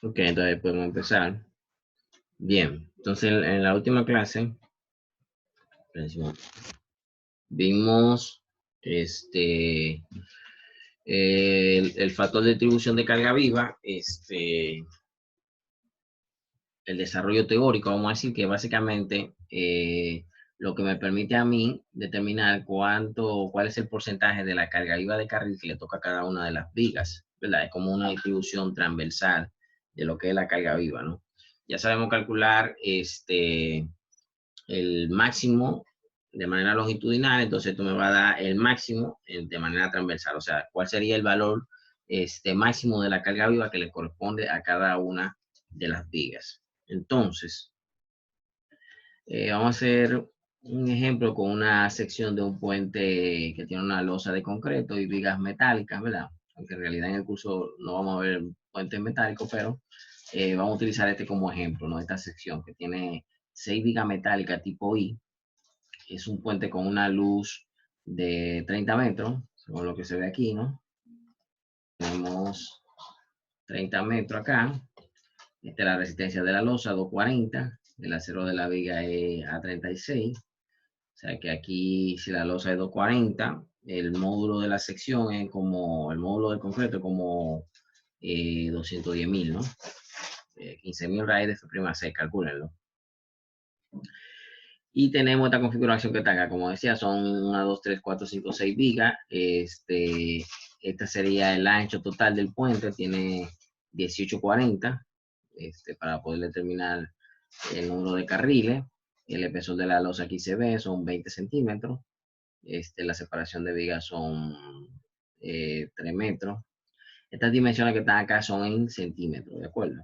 Ok, entonces podemos empezar. Bien, entonces en la última clase vimos el factor de distribución de carga viva, el desarrollo teórico, vamos a decir que básicamente lo que me permite a mí determinar cuál es el porcentaje de la carga viva de carril que le toca a cada una de las vigas, ¿verdad? Es como una distribución transversal de lo que es la carga viva, ¿no? Ya sabemos calcular el máximo de manera longitudinal, entonces tú me vas a dar el máximo de manera transversal, o sea, cuál sería el valor máximo de la carga viva que le corresponde a cada una de las vigas. Entonces, vamos a hacer un ejemplo con una sección de un puente que tiene una losa de concreto y vigas metálicas, ¿verdad? Aunque en realidad en el curso no vamos a ver puentes metálicos, pero vamos a utilizar este como ejemplo, ¿no? Esta sección que tiene 6 vigas metálicas tipo I. Es un puente con una luz de 30 metros, según lo que se ve aquí, ¿no? Tenemos 30 metros acá. Esta es la resistencia de la losa, 240. El acero de la viga es A36. O sea que aquí, si la losa es 240, el módulo de la sección es como, el módulo del concreto es como 210.000, ¿no? 15.000 raíces de prima C, calcúlenlo. Y tenemos esta configuración que está acá, como decía, son 1, 2, 3, 4, 5, 6 vigas. Este sería el ancho total del puente, tiene 1840, para poder determinar el número de carriles. El espesor de la losa aquí se ve, son 20 centímetros. La separación de vigas son 3 metros. Estas dimensiones que están acá son en centímetros, ¿de acuerdo?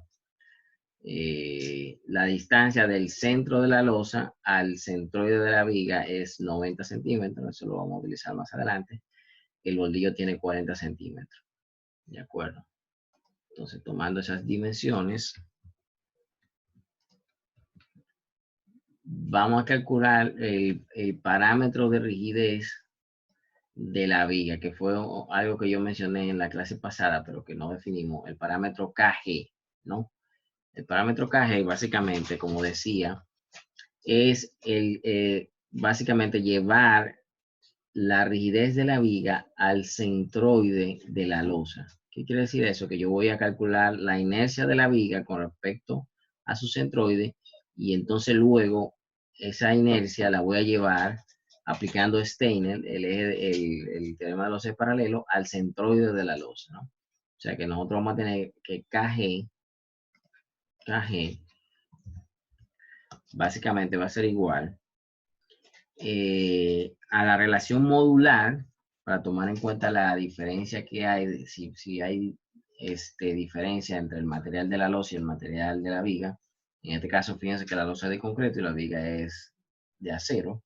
La distancia del centro de la losa al centroide de la viga es 90 centímetros, eso lo vamos a utilizar más adelante. El bordillo tiene 40 centímetros, ¿de acuerdo? Entonces, tomando esas dimensiones, vamos a calcular el parámetro de rigidez de la viga, que fue algo que yo mencioné en la clase pasada, pero que no definimos, el parámetro KG, ¿no? El parámetro KG, básicamente, como decía, es básicamente llevar la rigidez de la viga al centroide de la losa. ¿Qué quiere decir eso? Que yo voy a calcular la inercia de la viga con respecto a su centroide y entonces luego esa inercia la voy a llevar aplicando Steiner, el teorema de los ejes paralelos, al centroide de la losa, ¿no? O sea que nosotros vamos a tener que KG básicamente va a ser igual a la relación modular, para tomar en cuenta la diferencia que hay, si hay diferencia entre el material de la losa y el material de la viga. En este caso, fíjense que la losa es de concreto y la viga es de acero.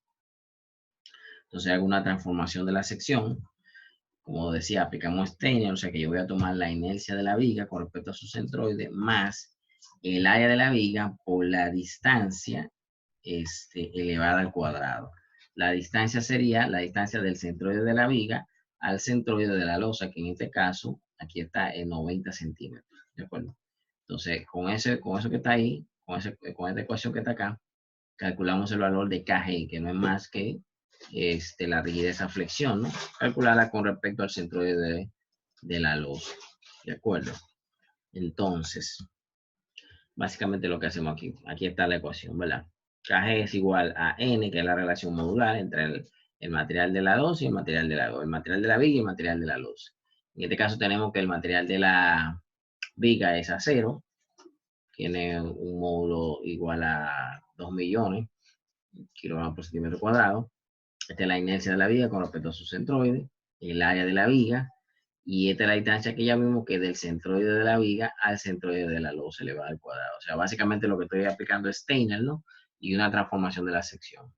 Entonces hago una transformación de la sección. Como decía, aplicamos Steiner, o sea que yo voy a tomar la inercia de la viga con respecto a su centroide más el área de la viga por la distancia elevada al cuadrado. La distancia sería la distancia del centroide de la viga al centroide de la losa, que en este caso, aquí está en 90 centímetros. ¿De acuerdo? Entonces, con eso que está ahí, con esta ecuación que está acá, calculamos el valor de KG, que no es más que la rigidez a flexión, ¿no? Calcularla con respecto al centroide de la losa. ¿De acuerdo? Entonces, básicamente lo que hacemos aquí está la ecuación, ¿verdad? KG es igual a N, que es la relación modular entre el material de la losa y el material de el material de la viga y el material de la losa. En este caso tenemos que el material de la viga es acero, tiene un módulo igual a 2 millones kilogramos por centímetro cuadrado. Esta es la inercia de la viga con respecto a su centroide, el área de la viga, y esta es la distancia que ya vimos que del centroide de la viga al centroide de la losa elevada al cuadrado. O sea, básicamente lo que estoy aplicando es Steiner, ¿no? Y una transformación de la sección.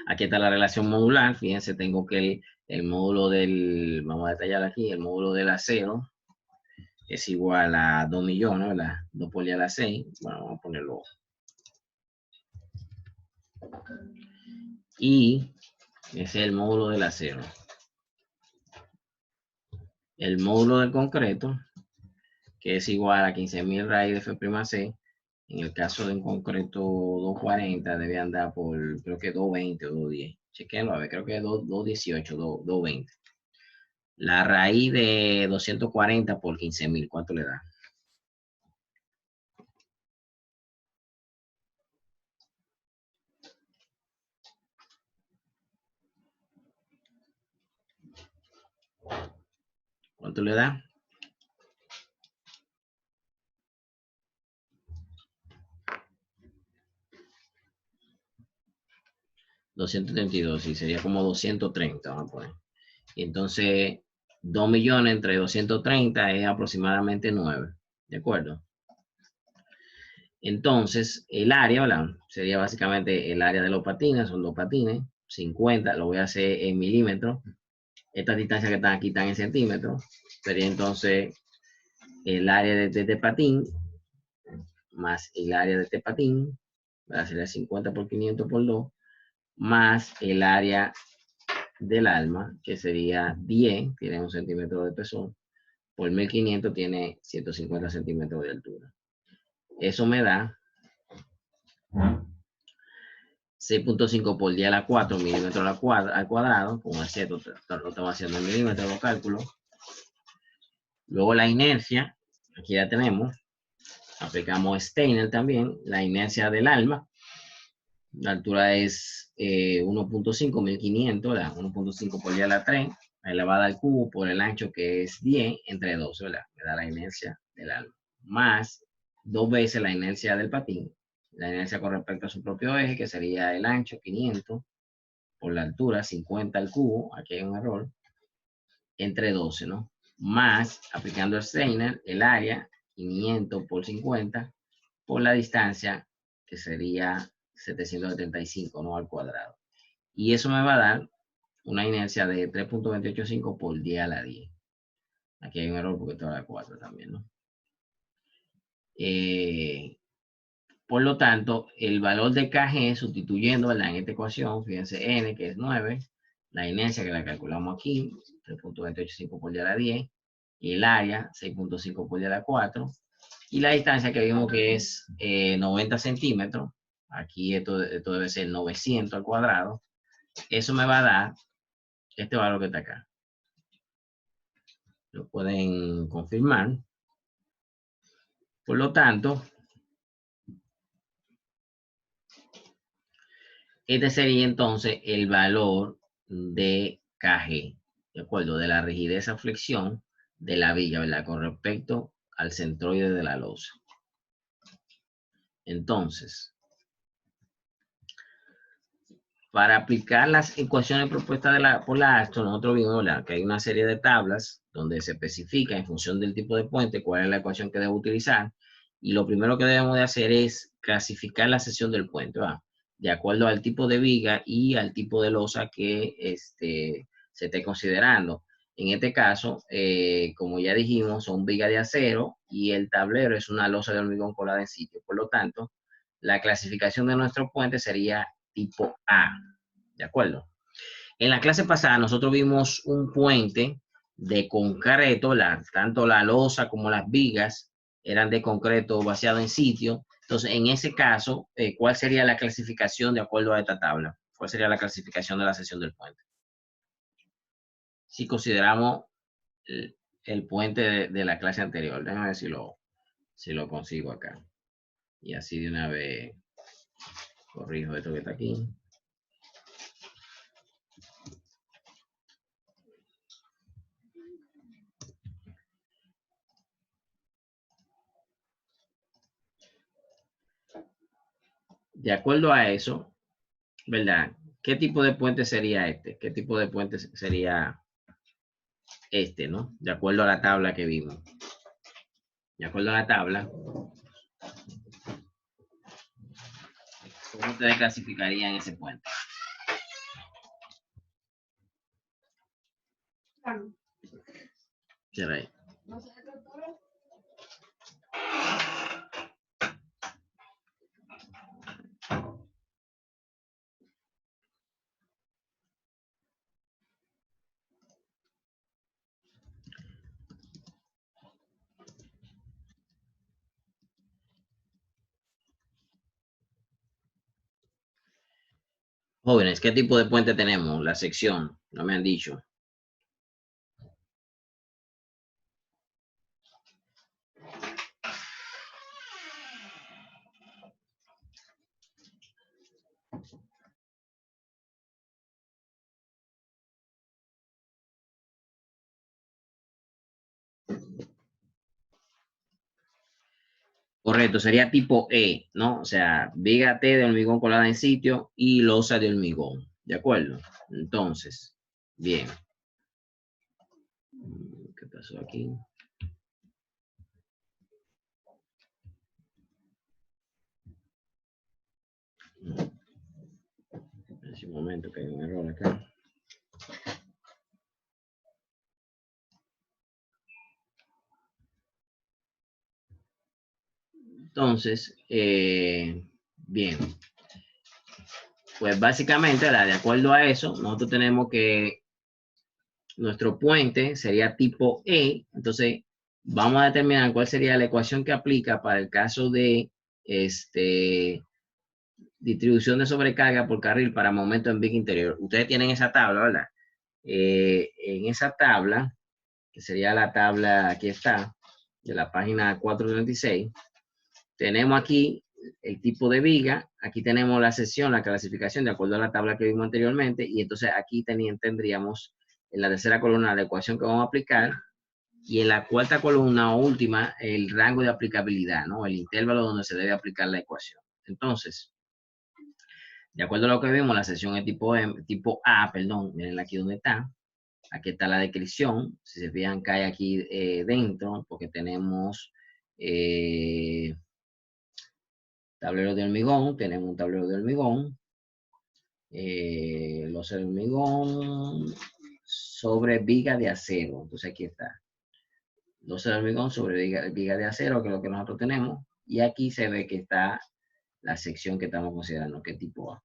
Aquí está la relación modular. Fíjense, tengo que el módulo del, vamos a detallar aquí, el módulo del acero es igual a 2 millones, ¿verdad? 2 por a la 6. Bueno, vamos a ponerlo. Y ese es el módulo del acero. El módulo del concreto que es igual a 15.000 raíz de F'(C). En el caso de un concreto 240 debe andar por, creo que 220 o 210. Chequenlo, a ver, creo que es 218, 220. La raíz de 240 por 15.000, ¿cuánto le da? ¿Cuánto le da? 232, sí, sería como 230, vamos a poner. Y entonces, 2 millones entre 230 es aproximadamente 9, ¿de acuerdo? Entonces, el área, ¿verdad? Sería básicamente el área de los patines, son 2 patines, 50, lo voy a hacer en milímetros. Estas distancias que están aquí están en centímetros. Sería entonces el área de este patín más el área de este patín, ¿verdad? Sería 50 por 500 por 2, más el área del alma, que sería 10, tiene 1 centímetro de espesor, por 1500 tiene 150 centímetros de altura. Eso me da 6.5 por 10 a la 4 milímetros al cuadrado, como es cierto, lo estamos haciendo en milímetros los cálculos. Luego la inercia, aquí ya tenemos, aplicamos Steiner también, la inercia del alma. La altura es 1.5, 1500, ¿verdad? 1.5 por 10 a la 3, elevada al cubo por el ancho que es 10 entre 12, ¿verdad? Me da la inercia del alma. Más 2 veces la inercia del patín, la inercia con respecto a su propio eje, que sería el ancho 500 por la altura 50 al cubo, aquí hay un error, entre 12, ¿no? Más, aplicando el Steiner, el área 500 por 50 por la distancia, que sería 775, ¿no? Al cuadrado. Y eso me va a dar una inercia de 3.285 por 10 a la 10. Aquí hay un error porque esto era 4 también, ¿no? Por lo tanto, el valor de KG, sustituyendo en esta ecuación, fíjense, N, que es 9, la inercia que la calculamos aquí, 3.285 por 10 a la 10, y el área, 6.5 por 10 a la 4, y la distancia que vimos que es 90 centímetros, aquí esto debe ser 900 al cuadrado, eso me va a dar este valor que está acá. Lo pueden confirmar. Por lo tanto, este sería entonces el valor de KG, ¿de acuerdo? De la rigidez a flexión de la viga, ¿verdad? Con respecto al centroide de la losa. Entonces, para aplicar las ecuaciones propuestas por la ASTO, nosotros vimos, ¿verdad?, que hay una serie de tablas donde se especifica en función del tipo de puente cuál es la ecuación que debo utilizar. Y lo primero que debemos de hacer es clasificar la sección del puente, ¿verdad?, de acuerdo al tipo de viga y al tipo de losa que se esté considerando. En este caso, como ya dijimos, son vigas de acero y el tablero es una losa de hormigón colada en sitio. Por lo tanto, la clasificación de nuestro puente sería tipo A, ¿de acuerdo? En la clase pasada nosotros vimos un puente de concreto, tanto la losa como las vigas eran de concreto vaciado en sitio. Entonces, en ese caso, ¿cuál sería la clasificación de acuerdo a esta tabla? ¿Cuál sería la clasificación de la sección del puente? Si consideramos el puente de la clase anterior, déjame ver si lo consigo acá. Y así de una vez corrijo esto que está aquí. De acuerdo a eso, ¿verdad? ¿Qué tipo de puente sería este? ¿Qué tipo de puente sería este, no? De acuerdo a la tabla que vimos. De acuerdo a la tabla, ¿cómo ustedes clasificarían ese puente? Cierra ahí. Jóvenes, ¿qué tipo de puente tenemos? La sección, no me han dicho. Correcto, sería tipo E, ¿no? O sea, viga T de hormigón colada en sitio y losa de hormigón. ¿De acuerdo? Entonces, bien. ¿Qué pasó aquí? Un momento que hay un error acá. Entonces, bien. Pues básicamente, de acuerdo a eso, nosotros tenemos que nuestro puente sería tipo E. Entonces, vamos a determinar cuál sería la ecuación que aplica para el caso de distribución de sobrecarga por carril para momento en viga interior. Ustedes tienen esa tabla, ¿verdad? En esa tabla, que sería la tabla, aquí está, de la página 436, tenemos aquí el tipo de viga, aquí tenemos la sección, la clasificación de acuerdo a la tabla que vimos anteriormente, y entonces aquí tendríamos en la tercera columna la ecuación que vamos a aplicar, y en la cuarta columna o última el rango de aplicabilidad, ¿no? El intervalo donde se debe aplicar la ecuación. Entonces, de acuerdo a lo que vimos, la sección es tipo A, perdón, miren aquí donde está. Aquí está la descripción. Si se fijan, cae aquí dentro, porque tenemos tablero de hormigón, tenemos un tablero de hormigón, losa de hormigón sobre viga de acero. Entonces aquí está. Losa de hormigón sobre viga de acero, que es lo que nosotros tenemos. Y aquí se ve que está la sección que estamos considerando, que es tipo A.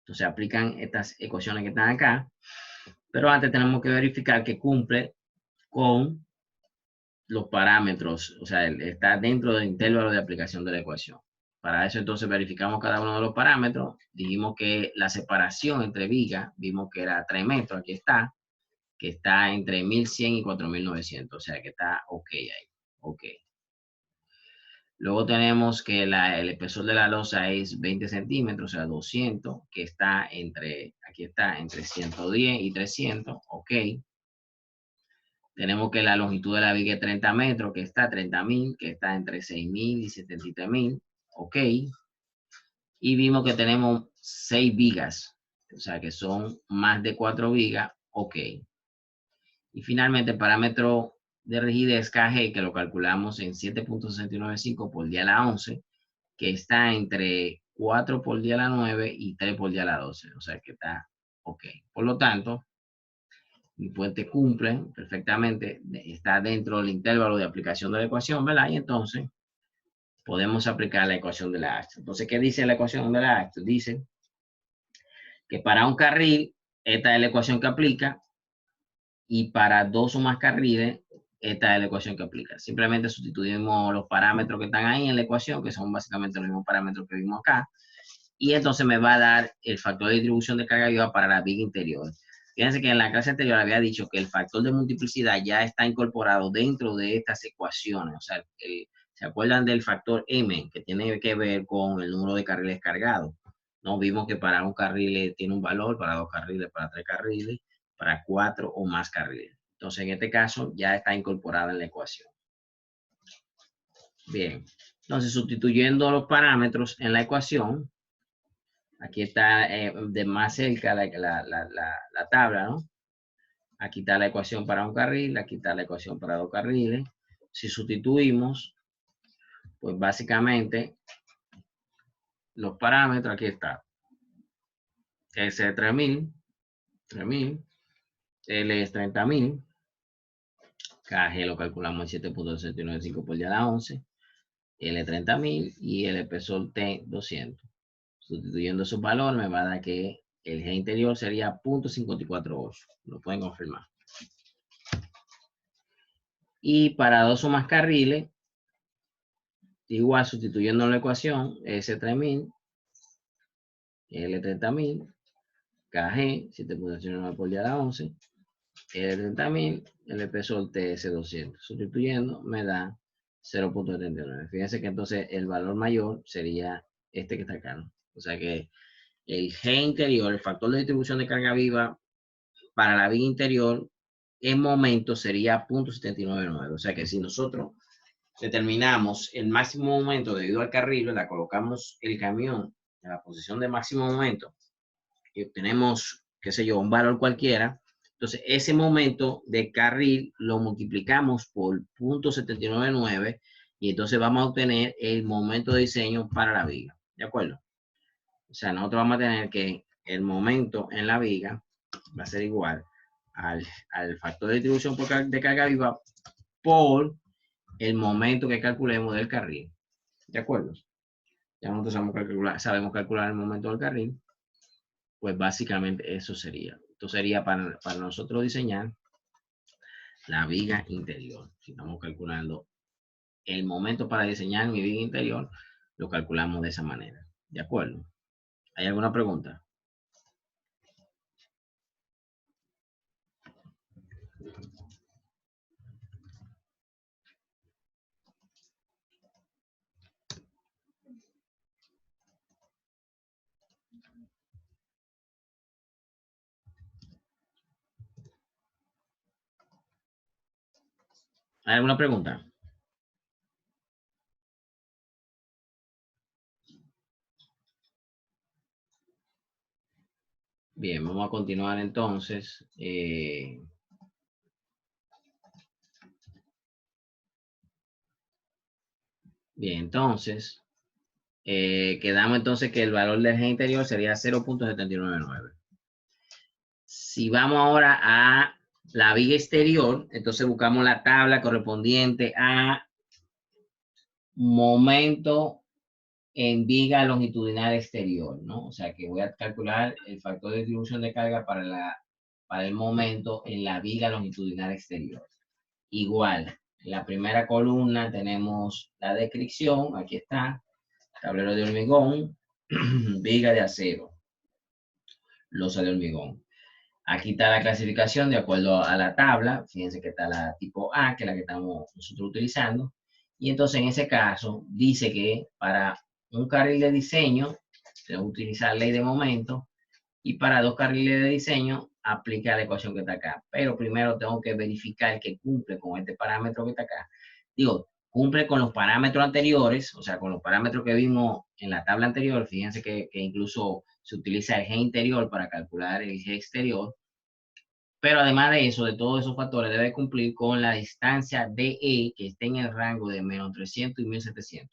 Entonces aplican estas ecuaciones que están acá, pero antes tenemos que verificar que cumple con los parámetros, o sea, está dentro del intervalo de aplicación de la ecuación. Para eso entonces verificamos cada uno de los parámetros, dijimos que la separación entre vigas, vimos que era 3 metros, aquí está, que está entre 1100 y 4900, o sea que está ok ahí, ok. Luego tenemos que el espesor de la losa es 20 centímetros, o sea, 200, que está aquí está, entre 110 y 300, ok. Tenemos que la longitud de la viga es 30 metros, que está 30.000, que está entre 6.000 y 73.000, ok. Y vimos que tenemos 6 vigas, o sea, que son más de 4 vigas, ok. Y finalmente el parámetro de rigidez KG, que lo calculamos en 7.695 por día a la 11, que está entre 4 por día a la 9 y 3 por día a la 12. O sea que está ok. Por lo tanto, mi puente cumple perfectamente, está dentro del intervalo de aplicación de la ecuación, ¿verdad? Y entonces podemos aplicar la ecuación de la Axel. Entonces, ¿qué dice la ecuación de la Axel? Dice que para un carril, esta es la ecuación que aplica, y para dos o más carriles, esta es la ecuación que aplica. Simplemente sustituimos los parámetros que están ahí en la ecuación, que son básicamente los mismos parámetros que vimos acá, y entonces me va a dar el factor de distribución de carga viva para la viga interior. Fíjense que en la clase anterior había dicho que el factor de multiplicidad ya está incorporado dentro de estas ecuaciones. O sea, ¿se acuerdan del factor M, que tiene que ver con el número de carriles cargados? ¿No? Vimos que para un carril tiene un valor, para dos carriles, para tres carriles, para cuatro o más carriles. Entonces, en este caso, ya está incorporada en la ecuación. Bien, entonces sustituyendo los parámetros en la ecuación, aquí está de más cerca la tabla, ¿no? Aquí está la ecuación para un carril, aquí está la ecuación para dos carriles. Si sustituimos, pues básicamente los parámetros, aquí está. S es 3000, L es 30.000, KG lo calculamos en 7.695 por día a la 11, L 30.000 y el espesor T 200. Sustituyendo esos valores me va a dar que el G interior sería 0.548. Lo pueden confirmar. Y para dos o más carriles, igual sustituyendo la ecuación, S3000, L30.000, KG, 7.89 por día a la 11, L30.000, LP Sol TS200. Sustituyendo me da 0.79. Fíjense que entonces el valor mayor sería este que está acá, ¿no? O sea que el G interior, el factor de distribución de carga viva para la viga interior, en momento sería 0.799. O sea que si nosotros determinamos el máximo momento debido al carril, la colocamos el camión en la posición de máximo momento y obtenemos, qué sé yo, un valor cualquiera, entonces ese momento de carril lo multiplicamos por 0.799 y entonces vamos a obtener el momento de diseño para la viga. ¿De acuerdo? O sea, nosotros vamos a tener que el momento en la viga va a ser igual al factor de distribución de carga viva por el momento que calculemos del carril. ¿De acuerdo? Ya nosotros sabemos calcular el momento del carril. Pues básicamente eso sería. Esto sería para nosotros diseñar la viga interior. Si estamos calculando el momento para diseñar mi viga interior, lo calculamos de esa manera. ¿De acuerdo? ¿Hay alguna pregunta? ¿Hay alguna pregunta? Bien, vamos a continuar entonces. Bien, entonces, quedamos entonces que el valor del G interior sería 0.799. Si vamos ahora a la viga exterior, entonces buscamos la tabla correspondiente a momento en viga longitudinal exterior, ¿no? O sea que voy a calcular el factor de distribución de carga para el momento en la viga longitudinal exterior. Igual, en la primera columna tenemos la descripción, aquí está, tablero de hormigón, viga de acero, losa de hormigón. Aquí está la clasificación de acuerdo a la tabla. Fíjense que está la tipo A, que es la que estamos nosotros utilizando. Y entonces en ese caso dice que para un carril de diseño se utiliza ley de momento y para dos carriles de diseño aplica la ecuación que está acá. Pero primero tengo que verificar que cumple con este parámetro que está acá. Digo, cumple con los parámetros anteriores, o sea, con los parámetros que vimos en la tabla anterior. Fíjense que incluso se utiliza el G interior para calcular el G exterior. Pero además de eso, de todos esos factores, debe cumplir con la distancia DE que esté en el rango de menos 300 y 1700.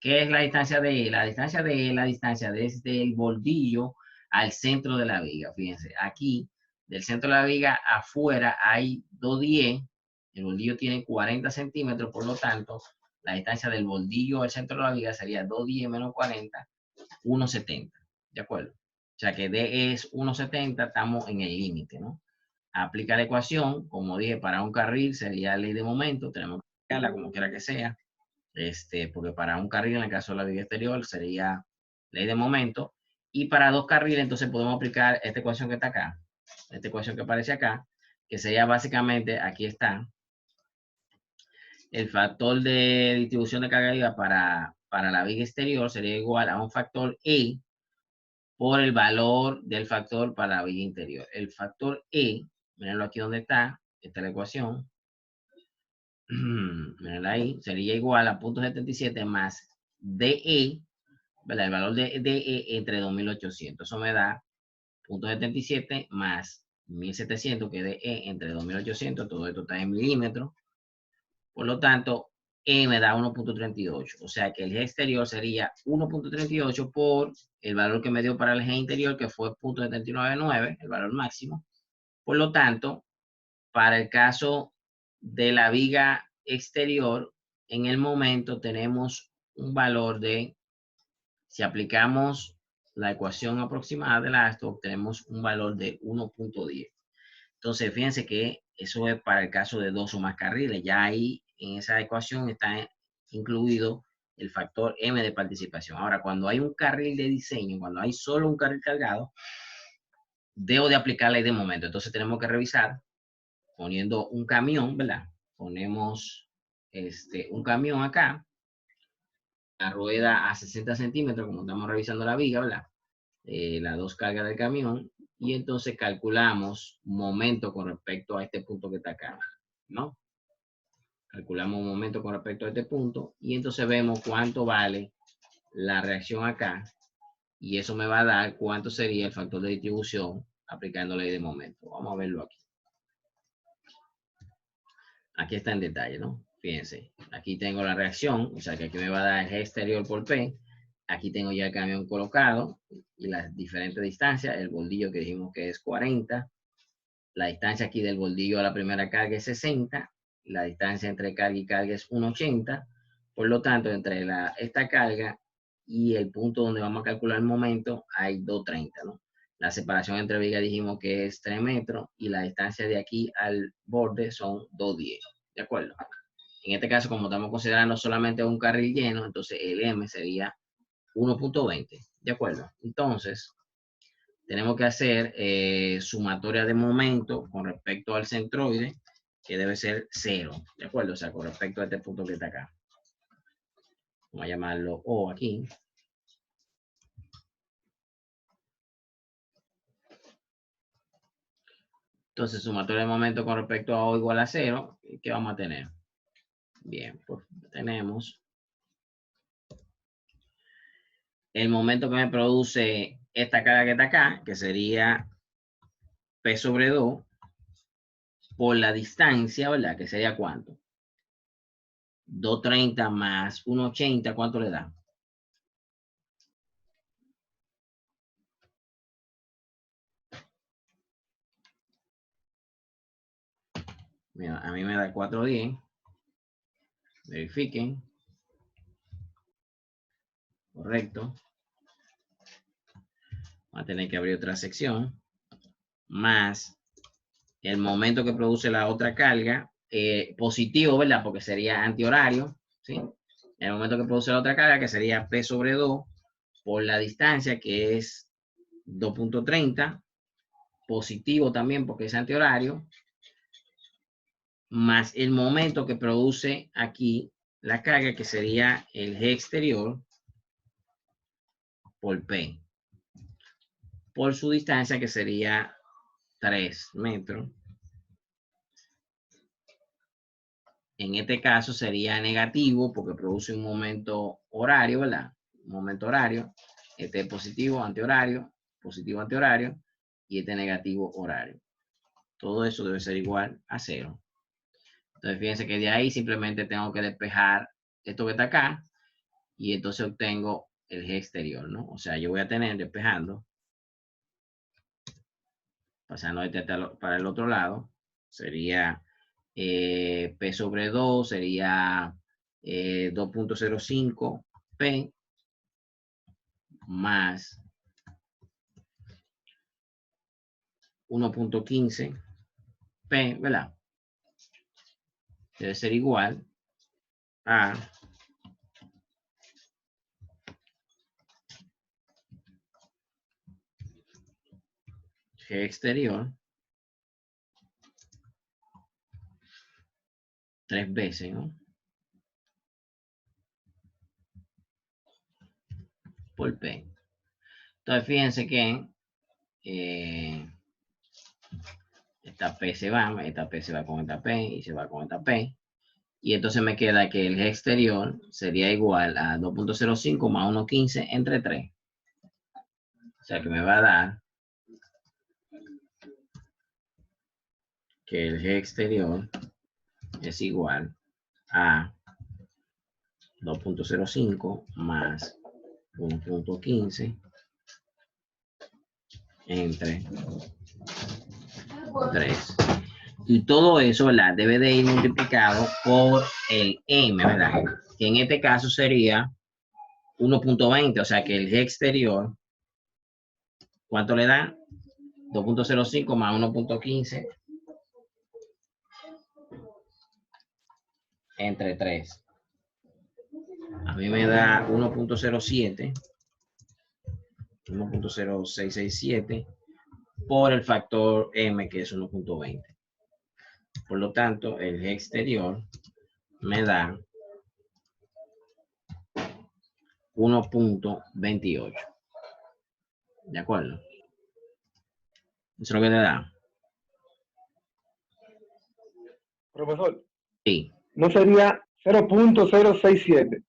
¿Qué es la distancia de E? La distancia de E es la distancia desde el bordillo al centro de la viga. Fíjense, aquí, del centro de la viga afuera hay 210. El bordillo tiene 40 centímetros, por lo tanto, la distancia del bordillo al centro de la viga sería 210 menos 40, 1,70. ¿De acuerdo? O sea que DE es 1,70, estamos en el límite, ¿no? Aplica la ecuación, como dije, para un carril sería ley de momento, tenemos que aplicarla como quiera que sea, porque para un carril, en el caso de la viga exterior, sería ley de momento, y para dos carriles, entonces podemos aplicar esta ecuación que está acá, esta ecuación que aparece acá, que sería básicamente, aquí está, el factor de distribución de carga viva para la viga exterior sería igual a un factor E por el valor del factor para la viga interior. El factor E, mirenlo aquí donde está la ecuación, mirenla ahí, sería igual a 0.77 más DE, ¿verdad? El valor de DE entre 2800. Eso me da 0.77 más 1700, que es DE entre 2800. Todo esto está en milímetros. Por lo tanto, E me da 1.38. O sea que el G exterior sería 1.38 por el valor que me dio para el G interior, que fue 0.799, el valor máximo. Por lo tanto, para el caso de la viga exterior, en el momento tenemos un valor de, si aplicamos la ecuación aproximada del astro, obtenemos un valor de 1.10. Entonces, fíjense que eso es para el caso de dos o más carriles. Ya ahí en esa ecuación está incluido el factor M de participación. Ahora, cuando hay un carril de diseño, cuando hay solo un carril cargado, debo de aplicar la ley de momento. Entonces tenemos que revisar poniendo un camión, ¿verdad? Ponemos un camión acá, la rueda a 60 centímetros, como estamos revisando la viga, ¿verdad? Las dos cargas del camión, y entonces calculamos momento con respecto a este punto que está acá, ¿no? Calculamos un momento con respecto a este punto, y entonces vemos cuánto vale la reacción acá, y eso me va a dar cuánto sería el factor de distribución aplicando ley de momento. Vamos a verlo aquí. Aquí está en detalle, ¿no? Fíjense, aquí tengo la reacción, o sea que aquí me va a dar G exterior por P. Aquí tengo ya el camión colocado y las diferentes distancias. El bordillo que dijimos que es 40. La distancia aquí del bordillo a la primera carga es 60. La distancia entre carga y carga es 1,80. Por lo tanto, entre esta carga y el punto donde vamos a calcular el momento hay 2,30, ¿no? La separación entre vigas dijimos que es 3 metros y la distancia de aquí al borde son 2,10. ¿De acuerdo? En este caso, como estamos considerando solamente un carril lleno, entonces el M sería 1,20. ¿De acuerdo? Entonces, tenemos que hacer sumatoria de momento con respecto al centroide, que debe ser 0. ¿De acuerdo? O sea, con respecto a este punto que está acá. Vamos a llamarlo O aquí. Entonces, sumatoria de momento con respecto a O igual a 0. ¿Qué vamos a tener? Bien, pues tenemos el momento que me produce esta carga que está acá, que sería P sobre 2, por la distancia, ¿verdad? Que sería ¿cuánto? 2,30 más 1,80, ¿cuánto le da? Mira, a mí me da 4,10. Verifiquen. Correcto. Va a tener que abrir otra sección. Más el momento que produce la otra carga. Positivo, ¿verdad? Porque sería antihorario. ¿Sí? El momento que produce la otra carga, que sería P sobre 2, por la distancia, que es 2,30. Positivo también, porque es antihorario. Más el momento que produce aquí la carga, que sería el G exterior por P, por su distancia, que sería 3 metros. En este caso sería negativo porque produce un momento horario, ¿verdad? Un momento horario. Este es positivo, antihorario, positivo, antihorario, y este negativo horario. Todo eso debe ser igual a 0. Entonces, fíjense que de ahí simplemente tengo que despejar esto que está acá y entonces obtengo el G exterior, ¿no? O sea, yo voy a tener despejando, pasando este para el otro lado, sería P sobre 2, sería 2,05 P más 1,15 P, ¿verdad? Debe ser igual a G exterior 3 veces, ¿no? Por P. Entonces, fíjense que esta P se va con esta P y se va con esta P. Y entonces me queda que el G exterior sería igual a 2,05 más 1,15 entre 3. O sea que me va a dar que el G exterior es igual a 2,05 más 1,15 entre 3. Y todo eso, ¿verdad? Debe de ir multiplicado por el M, ¿verdad? Que en este caso sería 1,20. O sea que el G exterior, ¿cuánto le da? 2,05 más 1,15 entre 3. A mí me da 1,07, 1,0667 por el factor m, que es 1.20. Por lo tanto, el G exterior me da 1.28. ¿De acuerdo? Eso es lo que te da. Profesor. Sí. ¿No sería 0.067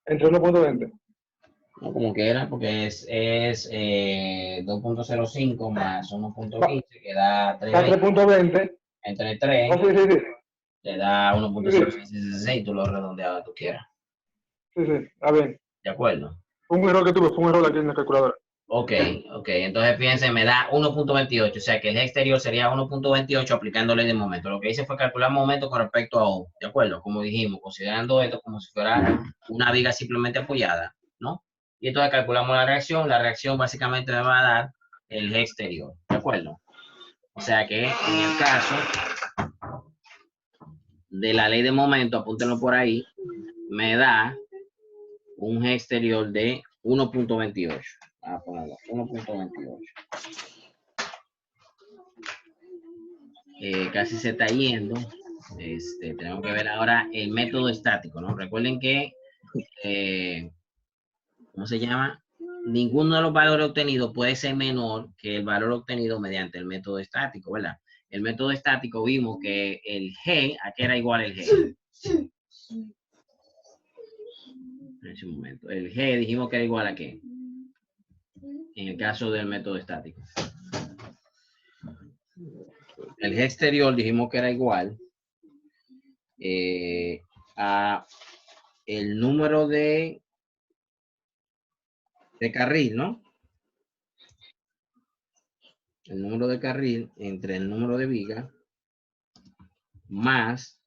entre 1.20? No, como que era, porque es 2.05 más 1.15, que da 3.20. Entre 3, Oh, sí, sí, sí. te da Sí, 1.0666, tú lo redondeabas tú quieras. sí, está bien. ¿De acuerdo? Fue un error que tuve, fue un error aquí en la calculadora. Ok. Entonces fíjense, me da 1.28, o sea que el exterior sería 1.28 aplicando ley de momento. Lo que hice fue calcular momento con respecto a O, ¿de acuerdo? Como dijimos, considerando esto como si fuera una viga simplemente apoyada, ¿no? Y entonces calculamos la reacción básicamente me va a dar el G exterior, ¿de acuerdo? O sea que en el caso de la ley de momento, apúntenlo por ahí, me da un G exterior de 1.28. Vamos a ponerlo, 1.28. Casi se está yendo. Tenemos que ver ahora el método estático, ¿no? Recuerden que, ¿cómo se llama? Ninguno de los valores obtenidos puede ser menor que el valor obtenido mediante el método estático, ¿verdad? El método estático vimos que el G, ¿a qué era igual el G? En ese momento. El G dijimos que era igual a qué? En el caso del método estático. El G exterior dijimos que era igual a el número de carril, ¿no? El número de carril entre el número de viga más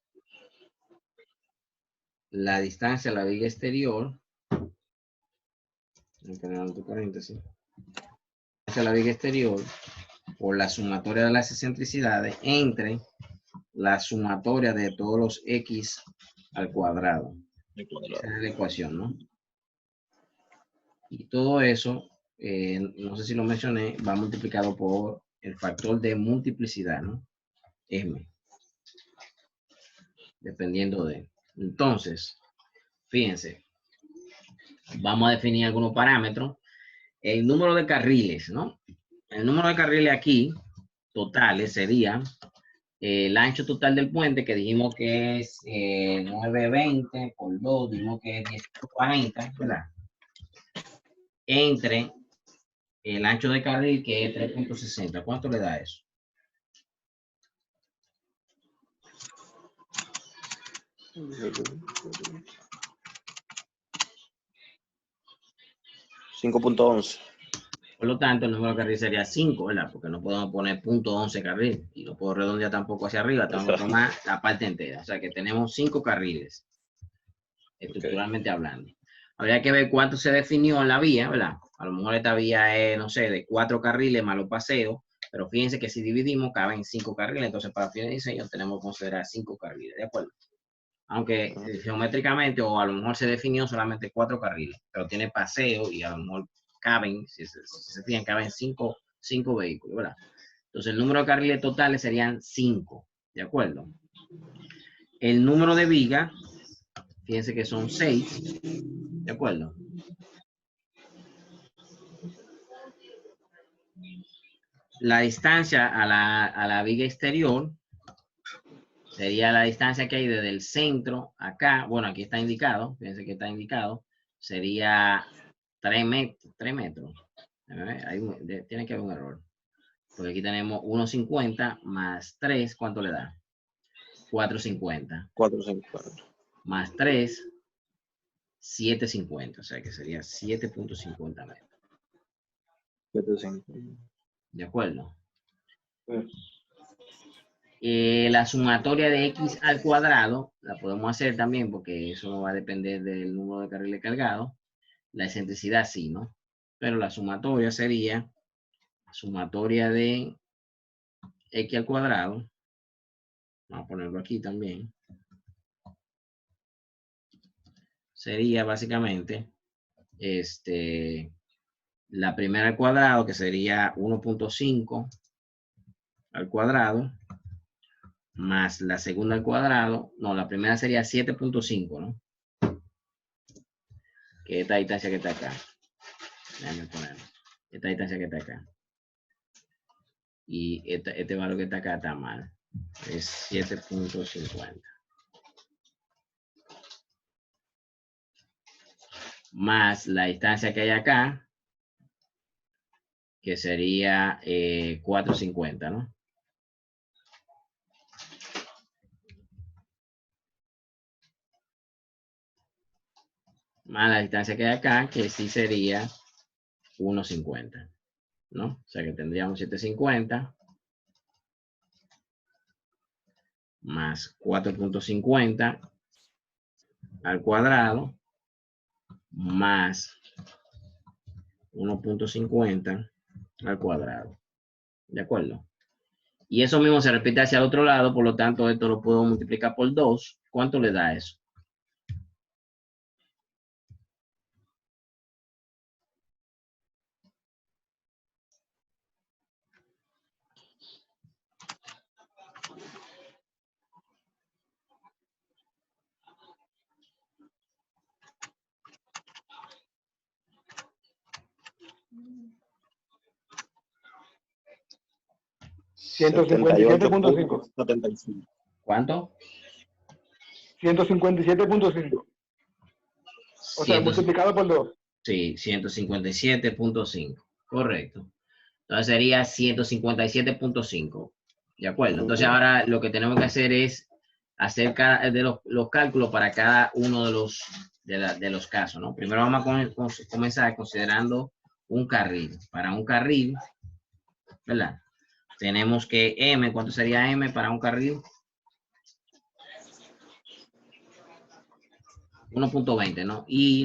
la distancia a la viga exterior, a la viga exterior, por la sumatoria de las excentricidades entre la sumatoria de todos los x al cuadrado. Esa es la ecuación, ¿no? Y todo eso, no sé si lo mencioné, va multiplicado por el factor de multiplicidad, ¿no? M. Dependiendo de. Entonces, fíjense, vamos a definir algunos parámetros. El número de carriles, ¿no? El número de carriles aquí, totales, sería el ancho total del puente, que dijimos que es 920 por 2, dijimos que es 1040, ¿verdad? Entre el ancho de carril, que es 3.60. ¿Cuánto le da eso? $5.11. Por lo tanto, el número de carril sería 5, ¿verdad? Porque no podemos poner .11 carril y no puedo redondear tampoco hacia arriba, tengo que tomar la parte entera. O sea que tenemos 5 carriles, estructuralmente hablando. Habría que ver cuánto se definió en la vía, ¿verdad? A lo mejor esta vía es, no sé, de 4 carriles más los paseos, pero fíjense que si dividimos, caben 5 carriles, entonces para fines de diseño tenemos que considerar 5 carriles, ¿de acuerdo? Aunque geométricamente, o a lo mejor se definió solamente 4 carriles, pero tiene paseo y a lo mejor caben, si se fijan, caben 5 vehículos, ¿verdad? Entonces el número de carriles totales serían 5, ¿de acuerdo? El número de vigas, fíjense que son 6, ¿de acuerdo? La distancia a la viga exterior sería la distancia que hay desde el centro acá, bueno, aquí está indicado, fíjense que está indicado, sería 3 metros. Tiene que haber un error. Porque aquí tenemos 1.50 más 3, ¿cuánto le da? 4.50. 4.50. Más 3, 7.50. O sea que sería 7.50 metros. 7.50. ¿De acuerdo? Sí. La sumatoria de x al cuadrado la podemos hacer también porque eso no va a depender del número de carriles cargados. La excentricidad sí, ¿no? Pero la sumatoria sería sumatoria de x al cuadrado. Vamos a ponerlo aquí también. Sería básicamente la primera al cuadrado, que sería 1.5 al cuadrado, más la segunda al cuadrado. No, la primera sería 7.5, ¿no? Que esta distancia que está acá. Déjame ponerlo. Esta distancia que está acá. Y este valor que está acá está mal. Es 7.50. Más la distancia que hay acá, que sería 4.50, ¿no? Más la distancia que hay acá, que sí sería 1.50, ¿no? O sea que tendríamos 7.50 más 4.50 al cuadrado más 1.50 al cuadrado. ¿De acuerdo? Y eso mismo se repite hacia el otro lado, por lo tanto esto lo puedo multiplicar por 2. ¿Cuánto le da eso? $157.5. ¿Cuánto? 157.5. O sea, multiplicado por 2. Sí, 157.5. Correcto. Entonces sería 157.5. ¿De acuerdo? Entonces ahora lo que tenemos que hacer es hacer los cálculos para cada uno de los casos, ¿no? Primero vamos a comenzar considerando un carril. Para un carril, ¿verdad? Tenemos que M, ¿cuánto sería M para un carril? 1.20, ¿no? Y